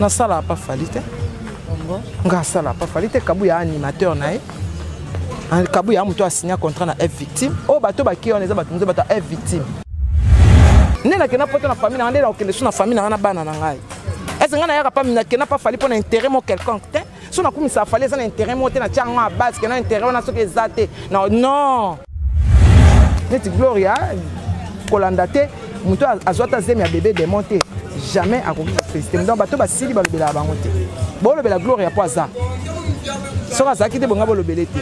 Na sala pas falite. Nga sala pas falite kabu ya animateur nae. Kabu ya muto a signé contrat na F victime. O bato ba ki on eza bato bato F victime. Nena kena poto na famille na ndela okende so na famille na bana na ngai. Est-ce que na pas mina kena pas fali pour un intérêt mo quelconque te. So na kuma ça fallait ça intérêt mo te na tiango à base que na intérêt na so que zate. Non non. Neti Gloria kolandate muto azota zemi ya bébé démonté. Jamais à côté de féliciter. Donc bato ba sili ba lobela bango te. Bo lobela Gloria po za. So ka zakite bonga bo lobele te.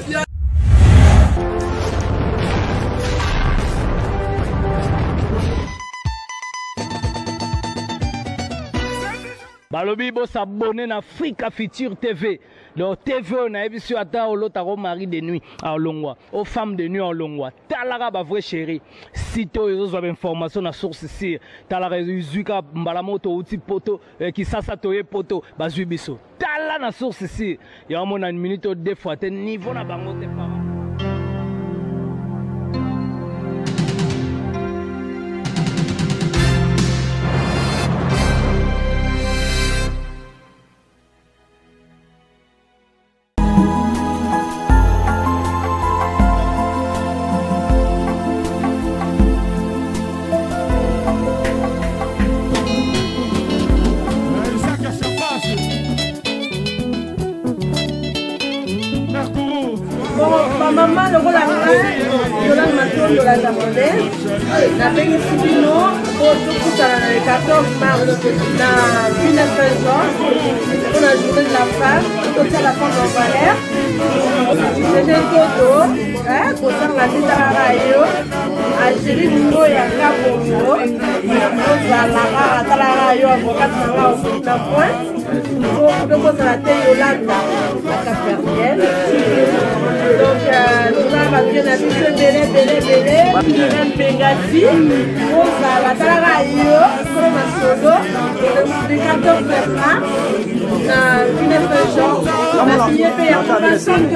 Balobi bo s'abonner na Africa Future TV. Donc TV on a vu sur ata au l'autre mari de nuit en longwa, aux femmes de nuit en longwa. Talara ba vrai chéri. Sito ils ont information na source ici. Talara yuzuka mbalamoto outi poto qui sasa toye poto bazui biso. Tala na source ici. Ya mon une minute ou deux fois te niveau na bango te parents. Maman, le rôle à Yolande Maton de la Japonaise, la Bénéficino, pour le 14 mars, la ville pour la journée de la femme, pour la femme en valeur. C'était Toto, pour faire la tête à la radio, Algérie, Mino et Aka Bongo, la radio, avocat au la pointe. Donc, la tête Yolande, la Capernienne. Donc, nous avons bien habitué, Bélé, Bengati, la Talarayo, comme un solo, le 14 mars, le 19 juin, la fille paye à 25 €,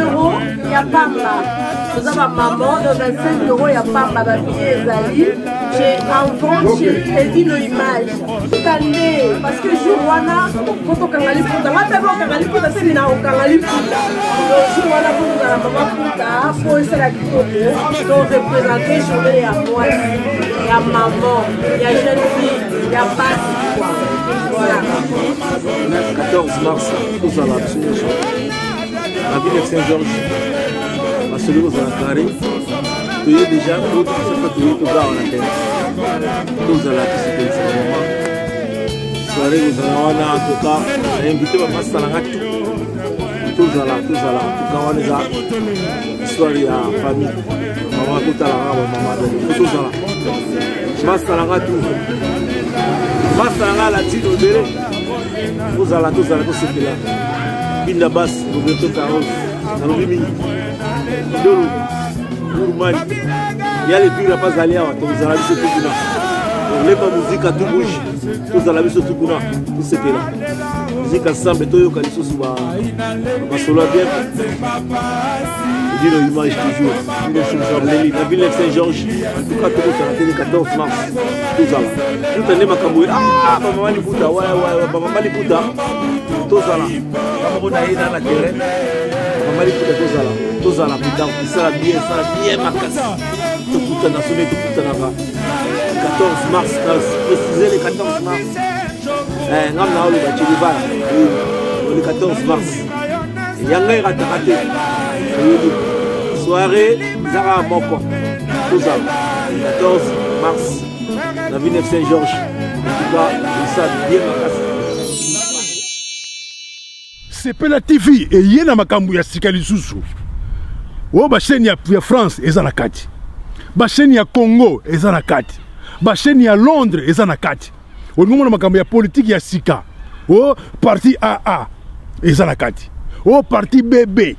il n'y a pas là. Nous avons maman, dans 25 €, il n'y a pas là, la fille Ezali. J'ai en vente, j'ai édité nos images. Toute année, parce que jour wana, quand on kangali puta, moi d'abord kangali puta, c'est mina on kangali puta. Donc jour wana pour nous la maman puta, pour essayer la kitoto, donc représenter journée à moi, il y a maman, il y a jeune fille, il y a pas quoi. Voilà. 14 mars, tous à la la ville de Saint-Georges, à celui où on a carré. Il y a déjà d'autres qui sont fait tout bas en la tête. Tous à la piscine, c'est le moment. Soirée, nous allons en tout cas inviter ma masse à la rate. Tous à la, en tout cas, on est là. Soirée à famille. Maman, tout à la rate, maman, tous à la. Masse à la rate, masse à la rate, la tire au délai. Tous à la, tous c'est là. Binda basse, nous venons tout à rose. Dans le bimi. Il y a les buts à pas aller à tous à la mission tout on lève la musique à tout bouge tous à la mission tout tout ce qui est là musique ensemble tout yoka les sous ma solo bien dit l'image toujours la ville de Saint-Georges en tout cas tout ça la télé 14 mars tout à la tout année makambo ah maman li puta ouais maman li puta tout ça là maman on a eu dans la terrain maman li puta tout ça là putain ça la bien marqué tout putain national tout putain là 14 mars préciser le 14 mars ngam na le bachiliva le 14 mars yanga irata raté soirée zara moko tout ça 14 mars la ville de Saint-Georges en tout cas ça bien marqué. Sepela TV et yena makambu ya sikali susu. O ba chaîne ya France eza na kati. Ba chaîne ya Congo eza na kati. Ba chaîne ya Londres eza na kati. O ngomona makambu ya politique ya sika. O parti AA eza na kati. O parti BB.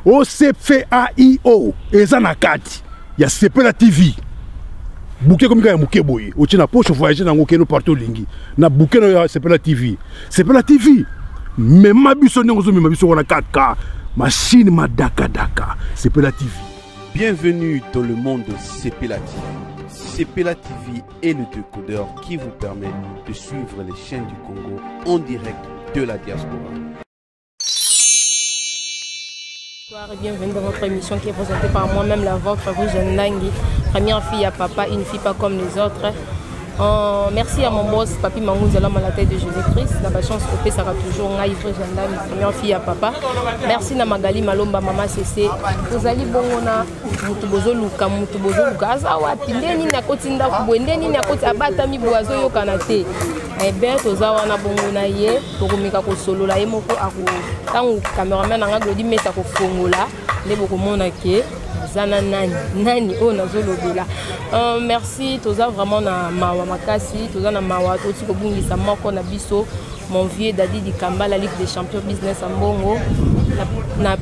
O CFAIO eza na kati. Ya Sepela TV. Bouquet comme ya muke boye. O tina poche voyager na ngokeno partout lingi. Na bouquet no ya Sepela TV. Sepela TV. Mais ma biso n'engozo mais ma biso on a 4K machine ma daka Sepela TV. Bienvenue dans le monde de Sepela TV. Sepela TV est le décodeur qui vous permet de suivre les chaînes du Congo en direct de la diaspora. Bonsoir et bienvenue dans votre émission qui est présentée par moi-même, la vôtre, Fabrice Ndangi, première fille à papa, une fille pas comme les autres. Merci à mon boss, Papi Mangou, à la tête de Jésus-Christ. La chance que ça sera toujours première fille à papa. Merci à Magali Malomba, maman Cécé. Vous allez bon, on a Mutubozo Luka, Mutubozo Luka. Azawa, Tindeni Nakotinda, Bwendeni Nakoti, Abatami Boazo Yokanate. Eh bien, tous a wana bongo na ye, tokomeka ko solo la ye moko ako tangu cameraman nga glodi meta ko fongola, le boko mona ke zana nani o nazolobela. Merci tous a vraiment na mawa makasi, tous a na mawa to tiko bungisa moko na biso, mon vieux Dadi di Kamba la Ligue des Champions business en bongo. Na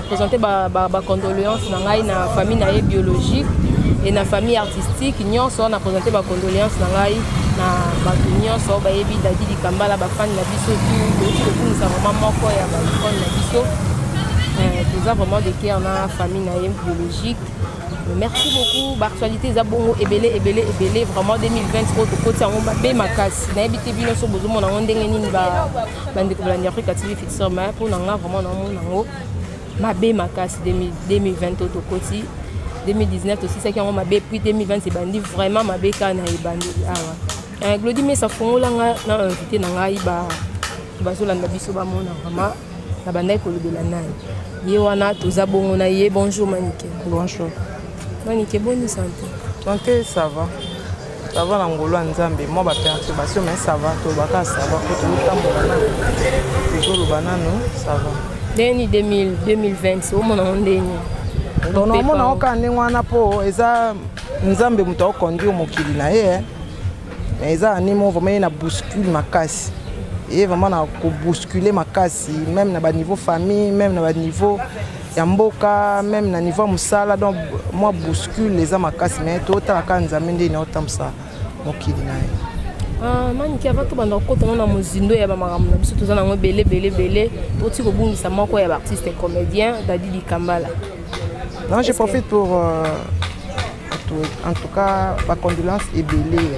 présenté ba condoléances na ngai na famille na ye biologique et na famille artistique, nyonso on a présenté ba condoléances na ngai na batunyo so ba yebi Dadi di Kamba la ba fan na biso tout tout ça vraiment moko ya ba fan na biso tout ça vraiment de cœur na famille na yem biologique. Merci beaucoup actualité za bongo ebele vraiment 2020 ko côté en ba makasi na ebité bino so bozo mona ndenge nini ba bande ko blandi Africa TV fixer ma pour na vraiment na monango mabe makasi 2020 to côté 2019 aussi c'est qui on mabe puis 2020 c'est bandi vraiment mabe kana ebandi awa Glody mais ça fongola na invité na ngai ba bazolanda biso ba mona vraiment na bandai ko lobela nai ye wana toza bongo na ye. Bonjour Maniké. Bonjour Maniké, bonne santé. Santé, ça va. Ça va dans Ngolo Nzambe. Moi, ma perturbation, mais ça va. Tout va, ça va. Tout le banano, ça va. Dernier 2020, c'est au moment où on est. On a aucun néant pour eza Nzambe muto conduire mon kili na ye. Mais eza animo vraiment na bouscule ma casse. Et vraiment na bousculer ma casse, même na bas niveau famille, même na bas niveau Yamboka, même na niveau musala, donc moi bouscule les amakasi mais tout à quand Nzambe na autant ça mokili na ye. Maniké avant tout banda ko tona mozindo ya ba makambo na biso toza na ngo belé to ti ko bungisa moko ya artiste et comédien Dadi di Kamba la. Non, je profite pour en tout cas ma condolence est belée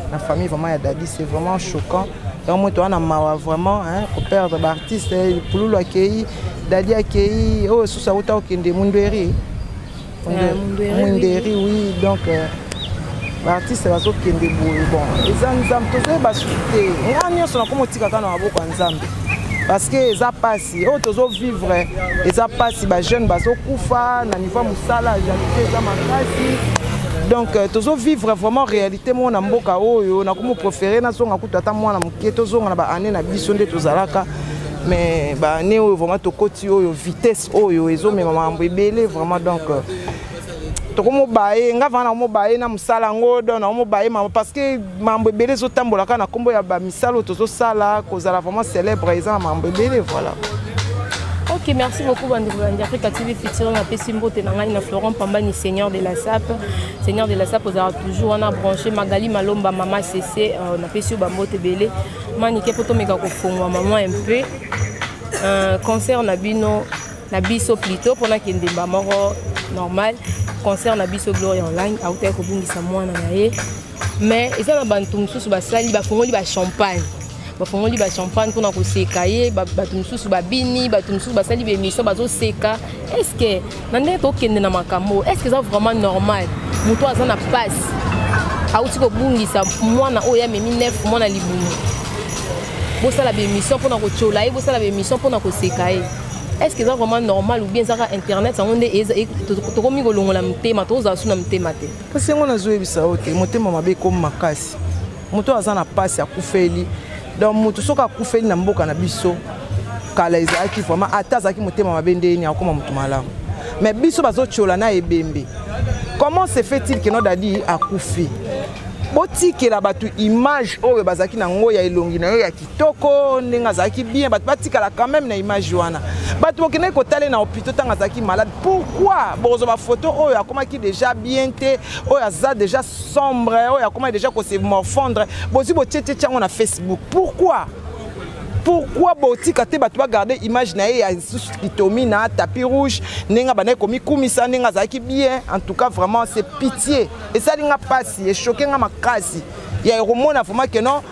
la famille vraiment ya Dadi, c'est vraiment choquant. Donc moi toi na mawa vraiment hein pour perdre l'artiste pour le accueillir Dadi accueilli oh sous sa route au kende Munderi oui donc l'artiste va so kende bon les Nzambe tous ba souté ngani so na komo tika kana maboko Nzambe parce que ça passe oh tozo vivre et ça passe ba jeune ba so kufa na niveau musala j'habite za makasi. Donc tozo vivre vraiment réalité mo na mboka oyo na komo préférer na songa kutata mwana mukie tozonga na ba année na biso nde tozalaka mais ba année oyo vraiment to koti oyo vitesse oyo ezo me mambo ebele vraiment donc to komo bae nga vana mo bae na musala ngodo na mo bae mama parce que mambo ebele zo tambola kana kombo ya ba misalo tozo sala kozala vraiment célèbre eza mambo ebele voilà. Ok, merci beaucoup Bandi Africa TV Fixer, on a fait Simbo Tenanga, il a Florent Pambani, Seigneur de la SAP. Seigneur de la SAP, on a toujours on a branché Magali Malomba, Maman CC, on a fait sur Bambo Tebele. Maniké Poto Mega Kofongo, Maman un peu. Concert Nabino, Nabiso plutôt, pour la Kendemba Moro normal. Concert Nabiso Glory Online, à Hôtel Kobungi Samoa Nanaye. Mais ils ont un bantum sous Basali, Bafongo, Champagne. Bafongoli ba champagne pour na ko seka ye batum susu ba bini batum susu ba sali be mission bazo seka. Est-ce que nande to kende na makambo est-ce que ça vraiment normal muto aza na passe auti ko bungisa mwana oya memi 9 mwana libumu bo sala be mission pour na ko chola ye bo sala be mission pour na ko seka ye. Est-ce que c'est vraiment normal ou bien ça internet ça on est to komi ko longola mtema to za suna mtema te parce que on a joué bisa ote motema mabe comme makasi muto aza na passe ya kufeli. Donc mutu soka kufeli na mboka na biso kala ezaki vraiment atazaki motema mabende ni akoma mutu malamu mais biso bazo chola na ebembe. Comment se fait-il que no Dadi akufi botiki la batu image oyo bazaki na ngoya elongi na yo ya kitoko ndinga zaki bien batu batika la quand même na image wana batu bokene ko tale na hôpital tanga zaki malade. Pourquoi bozo ba photo oyo akoma ki déjà bien té oyo aza déjà sombre oyo akoma déjà ko se morfondre bozi botete tchango na Facebook. Pourquoi botika te batu ba garder image na ye ya Kitomi na tapis rouge ninga bana komi kumisa ninga zaki bien. En tout cas vraiment c'est pitié et ça linga passe et choqué nga makasi ya romona vraiment que non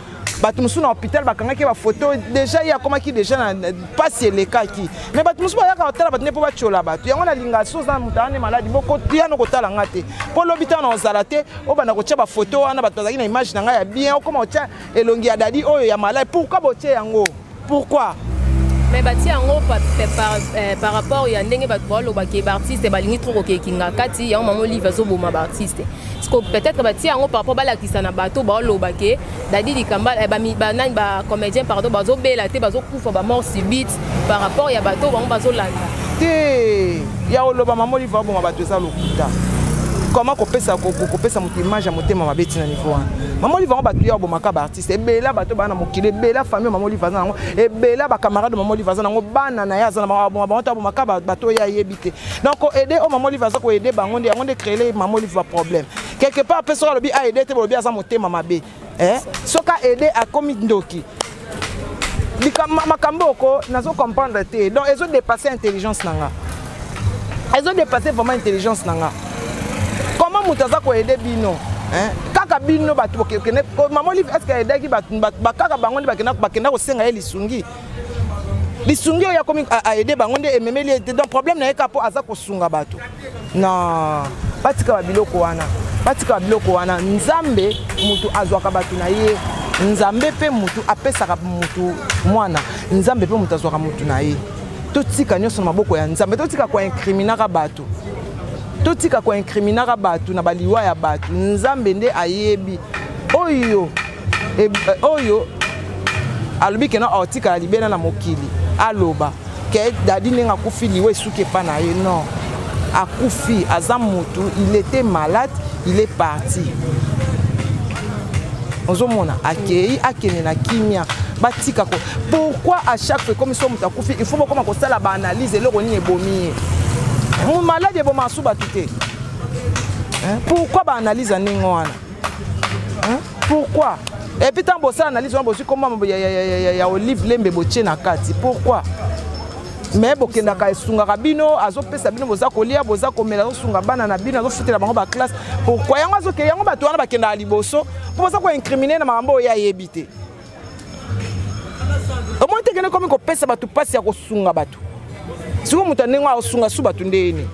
bato mosusu na hôpital bakangaki bafoto déjà ya akomaki déjà na pasi elekaki mais bato mosusu bayaka kotala bato nde mpo batiola bato yango nalinga so oza moto ane maladi bokotiano kotala nga te mpo lobi ntango na ozala te obanda kotia bafoto wana bato bazalaki na image na ngai ya bien okoma otia elongi ya dadi oyo ya maladi pourquoi botie yango pourquoi mais bati yango par rapport ya ndenge bato balobaki baartiste balingi trop kokekinga kati yango mamo livre azoboma baartiste peut-être bati yango par rapport balakisa na bato balobaki dadi likamba banani bacomédien pardon bazobela te bazokufa bamort subite par rapport ya bato bango bazolanda te ya oloba mamo livre aboma bato eza lokuta comment kopesa moto image ya motema mabeti na niveau wana mamo livre yango bato ya obomaka baartiste ebela bato bana mokili ebela famille mamo livre aza nango ebela bacamarade mamo livre aza nango bana na ye aza na bango abomaka bato oyo ayebi te donc koede oyo mamo livre aza koede bango nde yango nde créele mamo livre problème quelque part mpe soki alobi aede te bolobi aza motema mabe soki aede akomi ndoki makambo oko nazocomprendre te donc ezodépasse intelligence na nga ezodépasse vraiment intelligence na nga comment moto aza koede bino kaka bino bato bokende mamo livre est ce que aedaki bakaka bango nde bakenda kosenga ye lisungi oyo akomi aede bango nde ememeli ye te donc problème na ye ka mpo aza kosunga bato non batika babiloko wana nzambe moto azwaka bato na ye nzambe mpe moto apesaka moto mwana nzambe mpe moto azwaka moto na ye totika nyonso na maboko ya nzambe totika koincriminaka bato na baliwa ya bato nzambe nde ayebi oyo alobi kena aotikala libena na mokili aloba ke dadi ndenge akufi liwa esuki epa na ye non akufi aza motu il était malade il est parti ozomona akei akende na kimia batika ko pourquoi à chaque fois comme so moto akufi il faut bokoma kosala baanalyse eloko nini ebomi ye malade eboma asu bato te pourquoi baanalyse ndenge wana pourquoi et puis ntango bosala analyse wana bozwi koma ya olive lembe botie na kati pourquoi mais bokendaka esungaka bino azopesa bino boza kolia boza komela azosunga bana na bino azofutela bango baklasse pourquoi yango azokende yango bato wana bakendaka liboso mpo boza koincrimine na makambo oyo ayebi te omoi tekende komi kopesa bato mpasi ya kosunga bato sikoyo moto ndenge aosunga su bato ndeni.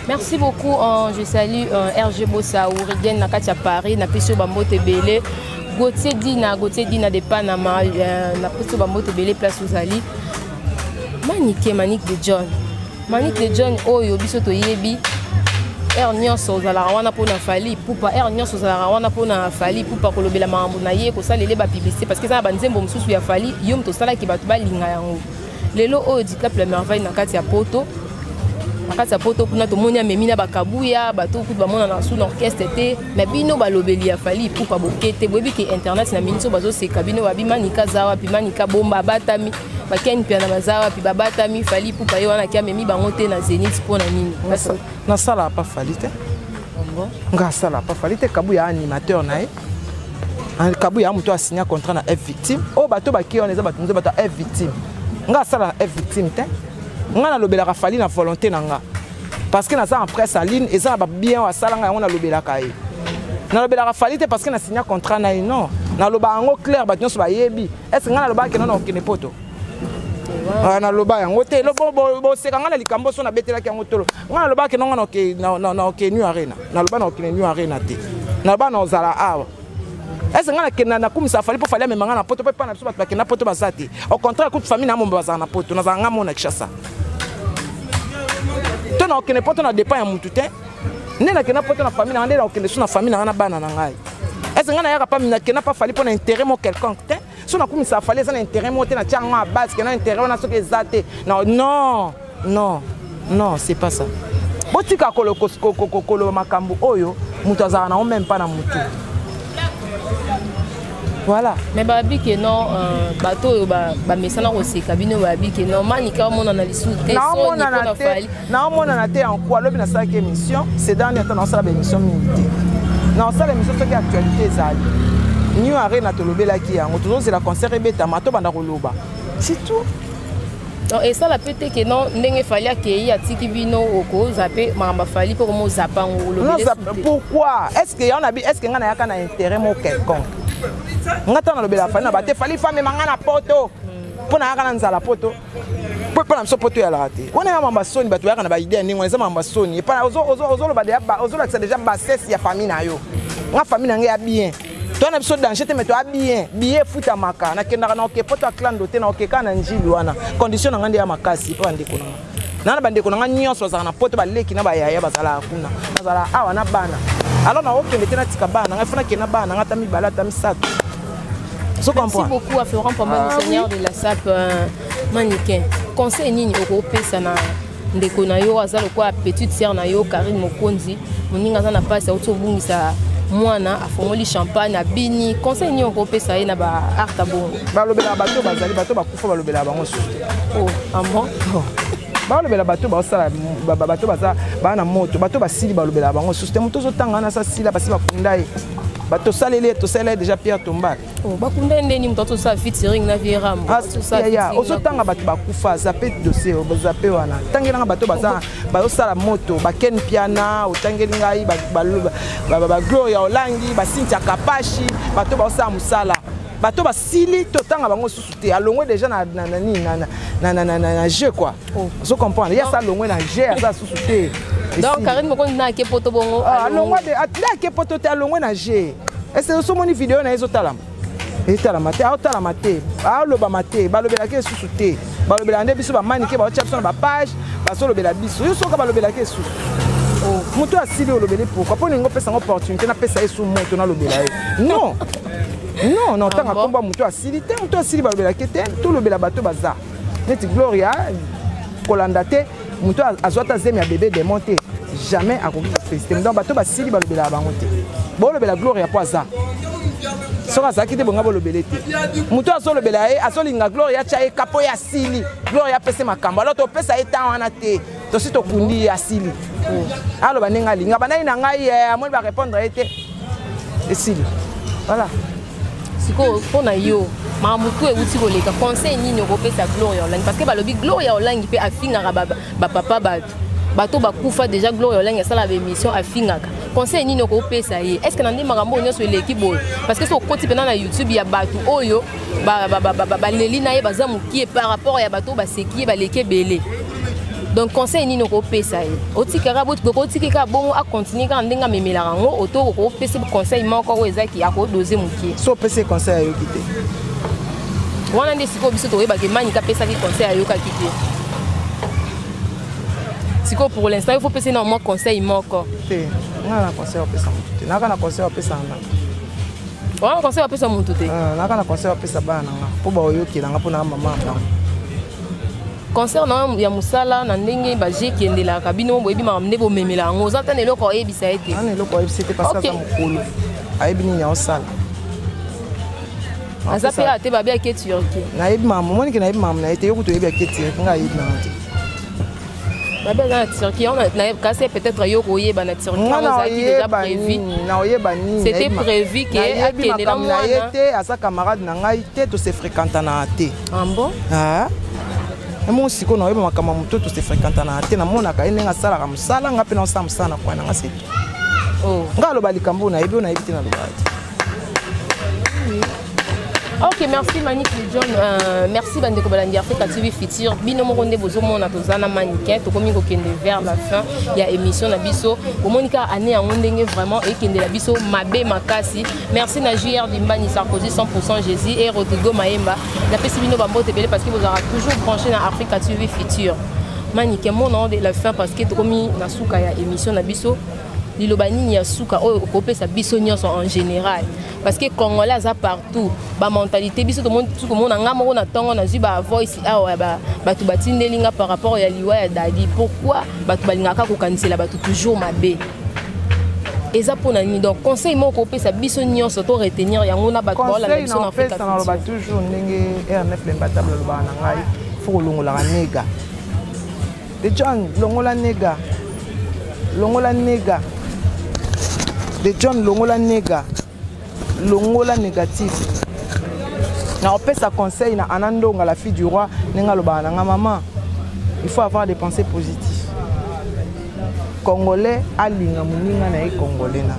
Merci beaucoup. Je salue RG Bossa Ourigen Nakatia Paris, na Peso Bambote Belé, Gauthier Dina de Panama, na Peso Bambote Belé, place Ouzali. Manique de John. Manique de John, Oyo, Bisoto Yebi. Nyonso ozalaka wana mpona fali pupa nyonso ozalaka wana mpona fali pupa kolobela makambo na ye kosalela bapiblicité parce que eza na banzembo mosusu ya fali yo moto osalaki bato balinga yango lelo oyo dicap la merveille na kati ya poto kuna tomoni amemi na bakabuya bato kutu bamona na sous l'orchestre te mais bino balobeli ya fali pupa bokete boyebi ke internet na miniso bazoseka bino babimanika zawa pimanika bomba batami bakeni pia na bazawa pi babatami fali pupa yo wana kia memi bango te na Zénith mpona nini nasala pa fali te nga sala pa fali te kabu ya animateur na ye kabu ya moto asigna contrat na F victime o bato baki on eza bato nzo bato F victime nga sala F victime te nga nalobelaka fali na volonté na nga parce que naza en presse en ligne eza na babien oyo asalanga yango nalobelaka ye nalobelaka fali te parce que nasigna contrat na ye non naloba yango clair bato nyonso bayebi est-ce nga nalobaka keno na okende poto naloba yango te boseka nga na likambo so nabetelaki yango tolo nga nalobaki nonga na oke New Arena naloba na okende New Arena te naloba na ozala awa ese nga nakenda nakumisa fali mpo fali amema nga na poto mpo epa na biso bato bakenda poto baza te au contraire kutu famille na mombe bazala na poto nazala nga mona Kinshasa to na okende poto na dépend ya mutu te nde nakenda poto na famille na nga nde na okende so na famille na nga na bana na ngai ese nga nayaka pa nakenda pa fali mpo na intérêt mo quelconque te so nakumisa fali eza na intérêt mo te na tia yango ya base ke na intérêt wana soki eza te non c'est pas ça botika koloba makambo oyo moto azala nango même pas na mutu voilà mais babi que non bateau ba mesana koseka bino babi que non manika mona na lisu te so ni kona fali na mona na te en quoi lobi na sa émission c'est dernier temps na sala émission minute na sala émission soki actualité ezali New Arena tolobelaki yango tozozela concert ebeta mato banda koloba c'est tout Et ça la peut-être que non ndenge fallait accueillir atiki bino oko zapper mamba fali pour mo zapango le. Non, pourquoi? Est-ce que ngana yaka na intérêt mo quelconque? Ngata na lobela fali na bate fali femme mangana poto. Pona yaka na nzala poto. Pour na so poto ya la raté. On est mamba soni batu yaka na ba idée ningo nza mamba soni. Pa ozo lo ba ozo la déjà ba cesse ya famille na yo. Nga famille na nga bien. Toi na biso danger te mais toi bien billet futa maka na kenda na ok poto clan doté na ok kana njili wana condition na ngande ya makasi pa ndeko na bandeko na nyonso za na poto ba leki na ba yaya bazala kuna bazala awa na bana alors na okende te na tika bana ngafuna kena bana ngata mi balata mi sato. Merci beaucoup à Florent Pamba, le seigneur de la SAP mannequin. Conseil nini oko pesa na ndeko na yo azalo kwa petite sœur na yo Karine Mokonzi moninga za na passe auto bungisa mwana afongoli champagne abini conseil ni on peut ça na ba arta bon balobela bato bazali bato bakufa balobela bango susu. Oh ambo balobela bato basala bato baza bana moto bato basili balobela bango susu te moto zotanga na sa sila basi bakundai bato salele to sala déjà Pierre Tomba. Oh bakunda ndeni mtoto sa featuring na Vieram to sa ya ozotanga bato bakufa zape dossier ozape wana tangela nga bato baza bazosala moto baken piana otangeli ngai ba Gloria Olangi ba Cynthia Kapashi bato basala musala bato basili totanga bango susu te alongwe déjà na jeu quoi. Vous comprenez, il y a ça longwe na jeu ça susu te. Donc Karine Mokonzi na ke poto bongo alongwe de atla ke poto te alongwe na jeu. Est-ce que so moni vidéo na ezotalama etalama te aotala te aloba mate balobela ke susu te balobela nde biso ba manike ba chapson ba page basolobela biso yo soka balobela ke susu. Moto asili olobele pourquoi pour ningo pesa opportunité na pesa esu moto na lobela non non non tanga komba moto asili te moto asili balobela ke te tout lobela bato baza neti Gloria kolanda te moto azwata zemi ya bébé démonté jamais akoki féliciter donc bato basili balobela bango te bolobela Gloria po aza soka azalaki te bonga bolobele te moto azolobela ye azolinga Gloria tia ye kapo ya asili Gloria apese makambo alors topesa ye ntan wana te tosi tokundi ye asili aloba ndenge alinga bandai na ngai amoni barépondre ye te esili voilà siko mpona yo mamutu euti koleka conseil nini okopesa Gloria Olangi parce que balobi Gloria Olangi mpe afingaka bapapa bato bakufa déjà Gloria Olangi asala baémission afingaka conseil nini okopesa ye est ce que na nde makambo nyonso eleki boye parce que so okoti mpena na YouTube ya bato oyo baleli na ye baza mokie par rapport ya bato baseki ye baleki ebele donc conseil nini okopesa ye otikaka otikika bongo akontinue kaka ndenge amemelaka yango oto okopesa conseil moko oyo ezaki akodose mokie so opesa conseil ayoki te wana nde sikoyo biso toyebaka Manika apesaki conseil ayokaki te sikoyo pour l'instant il faut pesa na mwa conseil moko te nga na conseil opesa motu te naka na conseil opesa nga wana conseil opesa motu te naka na conseil opesa bana nga mpo baoyokelanga mpo na mama nga concert na ya musala na ndenge baje kendelaka bino boyebi makambo nde bomemela yango oza tana eloko oyebisa ete ana eloko oyebisa ete parce que aza mokolo ayebi nini aosala aza mpe ate babi ake turki nayebi makambo monike nayebi makambo na ye te yo kutu oyebi ake turki nga ayebi nanga te babi aza na turki kasi peut-être yo koyeba na turki ozalaki déjà prévu naoyeba nini c'était prévu ke akende na mwana na ye te aza camarade na ngai te tose fréquentana te bon mon siko na oyeba makambo moto tose fréquentana te namonaka ye ndenge asalaka mosala nga mpe naosala mosala na kwana nga se nga aloba likambo nayebi oyo nayebi te naloba te. Ok, merci Manik John, merci Bandeko Balandi Africa TV Futur. Bino mokonde bozo mona tozana mannequin, to komi kokende vers la fin. Il y a émission na biso. Monika année en ndenge vraiment et kende la biso mabe makasi. Merci na JR Dimbani Sarkozy 100% Jésus et Rodrigo Maemba. La pesi bino bambo tebele parce que vous aurez toujours branché na Africa TV Futur. Mannequin mon nom de la fin parce que to komi na suka ya émission na biso. Lilobani ya suka o kopesa biso nyonso en général parce que congolais aza partout ba mentalité biso to monde tout monde nga moko na tongo na zi ba voice awa ba tu batindelinga par rapport ya liwa ya dadi pourquoi ba tu balingaka ko kanisela ba toujours mabe eza pona ni donc conseil moko kopesa biso nyonso to retenir yango na ba to la biso na Afrika na ba toujours ndenge RNF l'imbattable lo ba na ngai faut longola nega de John longola nega de John longola nega longola négatif Na opesa conseil na Anandonga la fille du roi nenga loba na maman. Il faut avoir des pensées positives. Congolais alinga muninga na congolais na.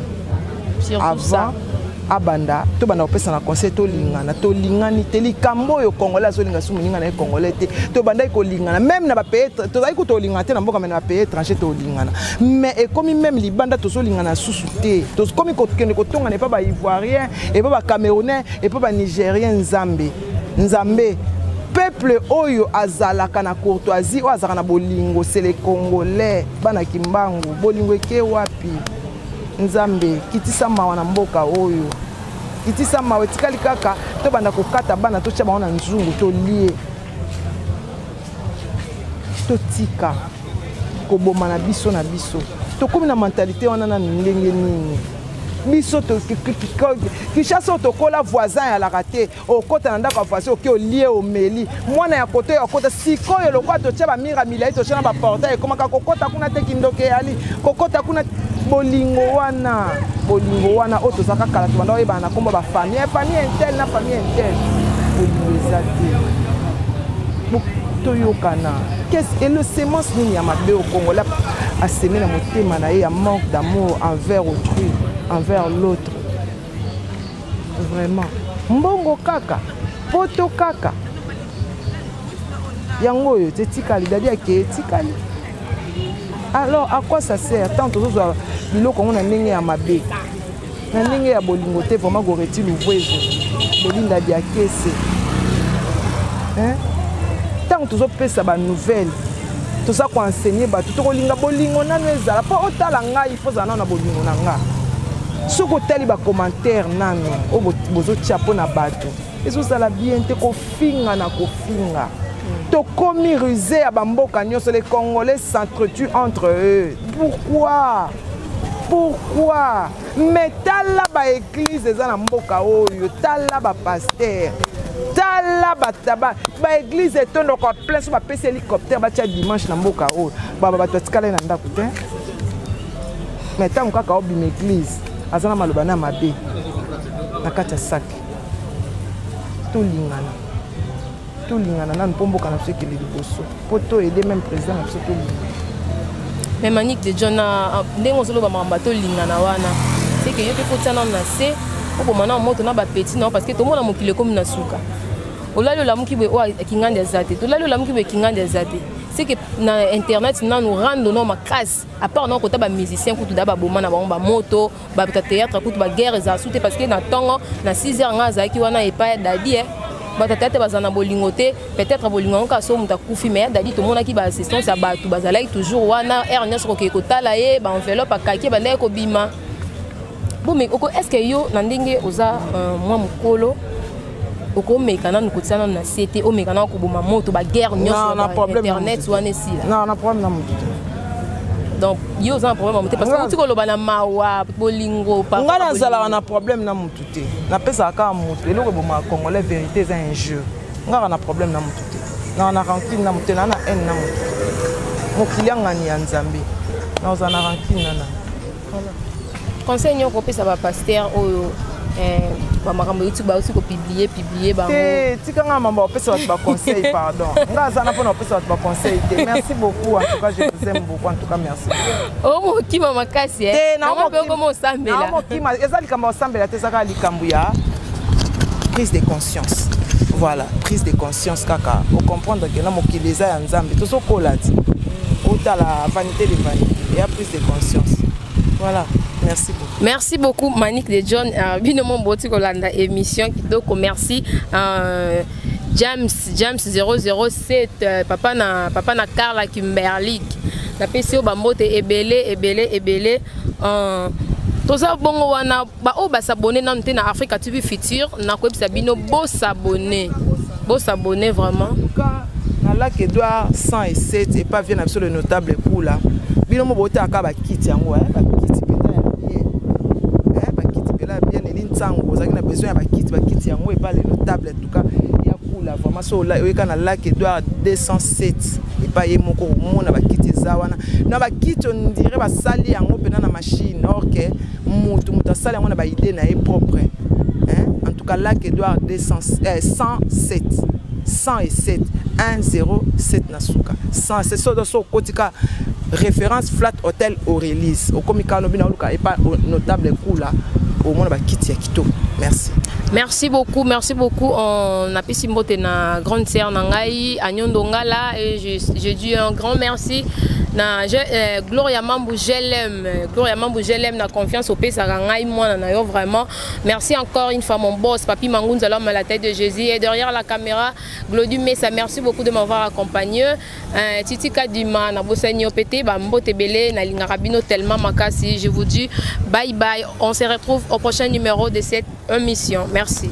Surtout ça. Abanda to banda opesa na conseil to lingana to lingani te likambo yo congolais azolinga su muninga na congolais te to banda ko lingana même na ba pays to zai ko to lingana te na mboka na pays étranger to lingana mais et comme même libanda to so lingana susu te to comme ko kende ko tonga ne pas ba ivoirien et pas ba camerounais et pas ba nigérien nzambe peuple oyo azalaka na courtoisie o azalaka na bolingo c'est les congolais bana kimbangu bolingo eke wapi nzambe kitisa mawa na mboka oyo kitisa mawa tikali kaka to banda kokata bana to chaba na nzungu to lie to tika ko boma na biso to komi na mentalité wana na ndenge nini biso to Kinshasa to kola voisin ya la raté o kota na ndako voisin o ki o lie o meli mwana ya koto ya kota sikoyo lokwa to chaba mira milai to chana ba portail koma ka kokota kuna te kindoke ali kokota kuna bolingo wana o to zaka kala to banda oyeba na komba ba famille intel na famille intel bolingo ezate to yokana qu'est-ce et le sémence nini ya mabe au Congo là a semé na motema na ye ya manque d'amour envers autrui envers l'autre vraiment mbongo kaka poto kaka yango yo tetikali dadi ake etikali. Alors à quoi ça sert tant que ça biloko on a ndenge ya mabe na ndenge ya bolingo te vraiment goreti luvwezo bolinda dia kese tant que zo pesa ba nouvelle to ça ko enseigner ba to kolinga bolingo nanu ezala po otala ngai il faut za na bolingo na nga soko tali ba commentaire nanu o bozo chapo na bato eso sala bien te ko finga na ko finga to komi rusé à bamboka nyonso les Congolais s'entretuent entre eux. Pourquoi mais tala ba église eza na mboka oyo tala ba pasteur tala ba taba ba église etondo ko plein so ba pese hélicoptère ba tia dimanche na mboka oyo baba bato tikala na ndako te mais tant kaka obima église azana maloba na mabe na kati ya sac tout lingana nan pombo kana ce que les liboso poto aider même président na ce que mais Manique de John ndengo solo ba mambato lingana wana c'est que yo pe kotana na se o bomana moto na ba petit non parce que to mona mokile comme na suka olalo la muki be wa kingande zate to lalo la muki be kingande zate c'est que na internet na nous rendre non ma casse à part non kota ba musicien kutu da ba bomana ba moto ba théâtre kutu ba guerre za soute parce que na tongo na 6h nga za ki wana epa dadi batatete bazana bolingote peut-être bolingo ka so muta kufi mais dadi to mona ki ba assistance ya batu bazalaki toujours wana ernest ko kotala ye ba enveloppe akaki ba ndeko bima bon mais est-ce que yo na ndenge oza moi mukolo oko mekana nukotsana na CT o mekana ko boma moto ba guerre nyonso na internet wana sila non na problème na mutu donc yo za problème parce que tu ko loba na mawa bolingo pa ngana zala na problème na mutu te na pesa ka mutu eloko boma congolais vérité c'est un jeu ngara na problème na mutu te na rancune na mutu na haine na mutu mokilianga ni ya nzambe na oza na rancune na conseil nyoko pesa ba pasteur oyo ba makambo YouTube ba aussi ko publier bango tikanga mamba opesa ba conseil pardon ngaza na pona opesa ba conseil te merci beaucoup en tout cas je vous aime beaucoup en tout cas merci oh mo kima makasi na mo pe ko mo sambela na mo kima ezali kamba sambela te saka likambu ya prise de conscience voilà prise de conscience kaka pour comprendre que na mokileza ya nzambe to so kolati otala vanité de vanité et a prise de conscience voilà. Merci beaucoup. Merci beaucoup Manique de John. Binomon Boti Kolanda émission qui donc merci James 007 papa na Carla Kimberly. La PCO bambote ebele toza bongo wana ba o ba s'abonner na na Africa TV Future na ko bino beau s'abonner vraiment. En tout cas na la que doit 107 et pas bien absolument notable pour là. Binomon Boti akaba kiti yango bien elinsango ozaki na besoin ya bakiti yango et pas les notables en tout cas ya kula vraiment so là oyeka na lac Edouard 207 et pas ye moko mona bakiti za wana na bakiti on dirait basali yango pena na machine or que mutu asali yango na ba idée na ye propre En tout cas, Lac Edouard 107. 107 107 Nasuka. 107 so kotika référence Flat Hotel Aurélis. Au komika no bina luka et pas notable coup là. Au moins ba kiti ya kito. Merci. Merci beaucoup, merci beaucoup. On a pu s'imboter na grande sœur Nangai, Agnondo Ngala, et je dis un grand merci. Gloria Mambou, je l'aime. Gloria Mambou, je l'aime. Na confiance au pays, ça rangaille moi, vraiment. Merci encore une fois, mon boss, Papi Mangounza, l'homme à la tête de Jésus. Et derrière la caméra, Glodu Messa, merci beaucoup de m'avoir accompagné. Titi Kadima, Nabosenyo Pété, Bambo Tebele, Nalingarabino, tellement Makasi. Je vous dis bye bye. On se retrouve au prochain numéro de cette émission. Merci.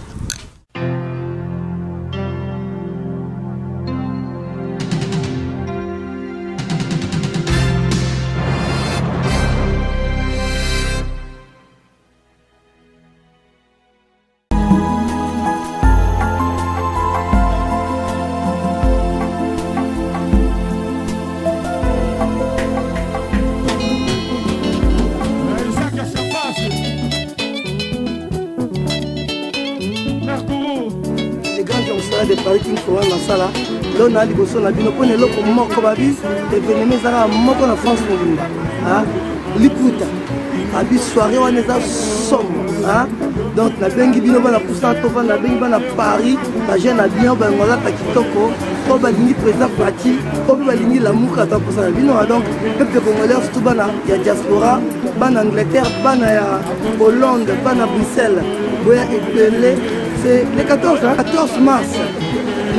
de Paris qui faut dans ça là là on a dit que ça la bino pour ne loko moko babi événement ça moko na France mobimba hein likuta abi soirée on est à somme hein donc la bengi bino bana poussa to bana bengi bana Paris la jeune a bien ba ngola ta kitoko ko ba lingi président parti ko ba lingi la muka ta poussa bino donc peuple congolais surtout bana ya diaspora bana Angleterre bana ya Hollande bana Bruxelles boya epelé. C'est le 14 mars,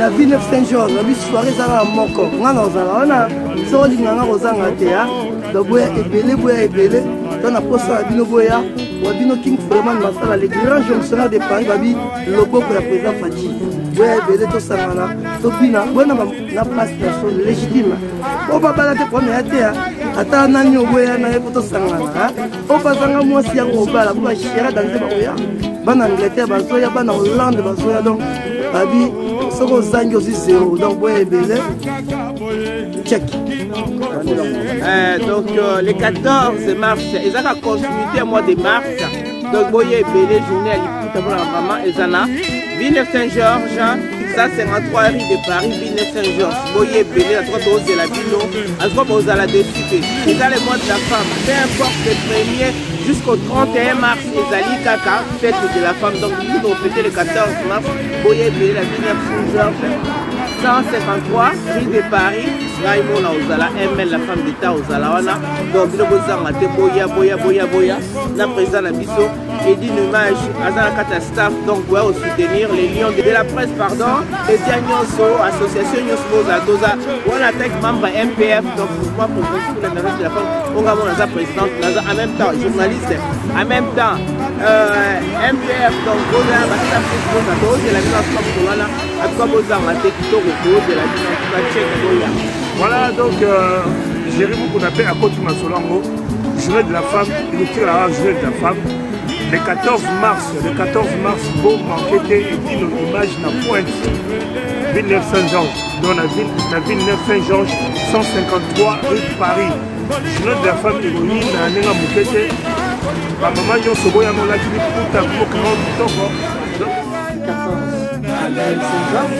la ville de Saint-Georges, la ville soirée Zara Moko. On a sur l'inganga Rosanga Théa, donc boya ébélé, dans la poste à Bino Boya, ou à Bino King Freeman Massala, les grands fonctionnaires de Paris, Babi, le beau pour la présidente Fati. Boya ébélé, tout ça, Topina, on a place personne légitime. On va balader pour mes Théa, attends, Nani Boya, n'a pas tout ça. On va s'en moi si on va la boua chérie dans les Boya. En Angleterre, en Hollande, donc Babi, Soko Zangi aussi zéro. Donc, Boya Ebele, check. Donc, le 14 mars, ils ont la continuité au mois de mars. Donc, Boya Ebele, journée à l'écoute pour la maman, Ezana. Villeneuve Saint-Georges, 153 rue de Paris, Villeneuve Saint-Georges. Boya Ebele, la 3 doses de la Bilo, à 3 doses à la député. C'est dans le mois de la femme. Peu importe le premier. Jusqu'au 31 mars, Ezali Kaka, fête de la femme. Donc, nous avons fêté le 14 mars. Boya Ebele, la Villeneuve Saint-Georges, 153 rue de Paris. Raimona Ozala, ML, la femme d'État Ozala. Donc, nous avons Boya, la président Nabiso. Et dit hommage à la staff, donc on va soutenir les lions de la presse, pardon, les Diagnoso, association Nyosmo, la Doza, on attaque membre MPF, donc mouvement pour la de la femme, on a la présidente, en même temps, journaliste, en même temps, MPF, donc on a la staff de la Doza, et la mise en forme pour la, à quoi vous en avez qui tourne autour de la mise en forme. Voilà, donc, Jérémy qu'on appelle à côté de Masolango, journée de la femme, il nous tire la journée de la femme. Le 14 mars, bon manqué et dit nos images na pointe. Villeneuve Saint-Georges, dans la Villeneuve Saint-Georges, 153 rue de Paris. Journée de la femme héroïne, à Nenga Moukete. Ma maman yon se voyait dans la clip pour ta comment du temps. 14 à Villeneuve Saint-Georges,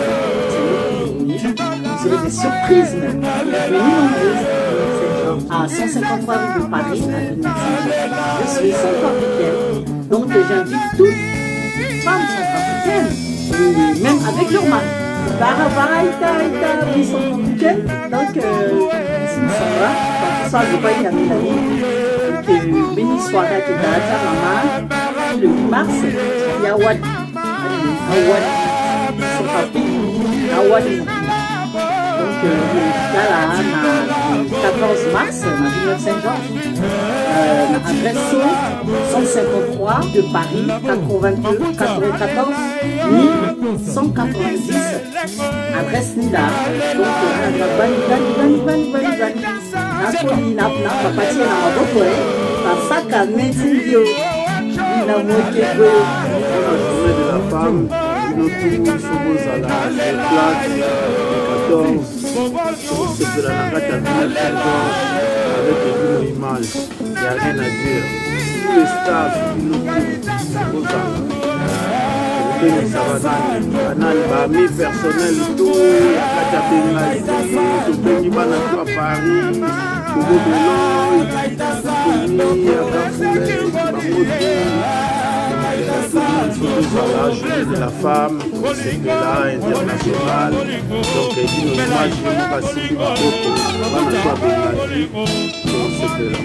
vous avez des surprises même. À 153 rue de Paris, à Villeneuve Saint-Georges. Je suis centrafricaine. Donc j'invite toutes les femmes centrafricaines, même avec leur mari. Ils sont centrafricaines. Donc ici nous sommes là. Pour ça, je ne vais pas y amener la vie. Donc béni soirée à Kédata, maman, le 8 mars, il y a Awad. Centrafrique, Awad. Donc là, le 14 mars, à Villeneuve Saint-Georges. Adresse 153 de Paris, 92 94 1190. Adresse Nida. Donc, avec une image, il n'y a rien à dire. Tous les staffs, ça va dans amis personnels, tout, il y a Katia Bengali, tout le monde à Paris, Bobo Beloy, Tony, Akafoulet, la journée de la femme, c'est là international. Donc, il dit nous hommage de Mukasi Biboko, Banaswa Bengali, donc c'est là.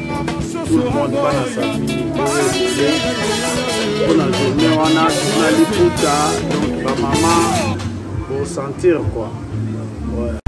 Tout le monde va dans sa famille, pour la journée, on a l'Ikuta, donc ma maman, pour sentir quoi. Ouais.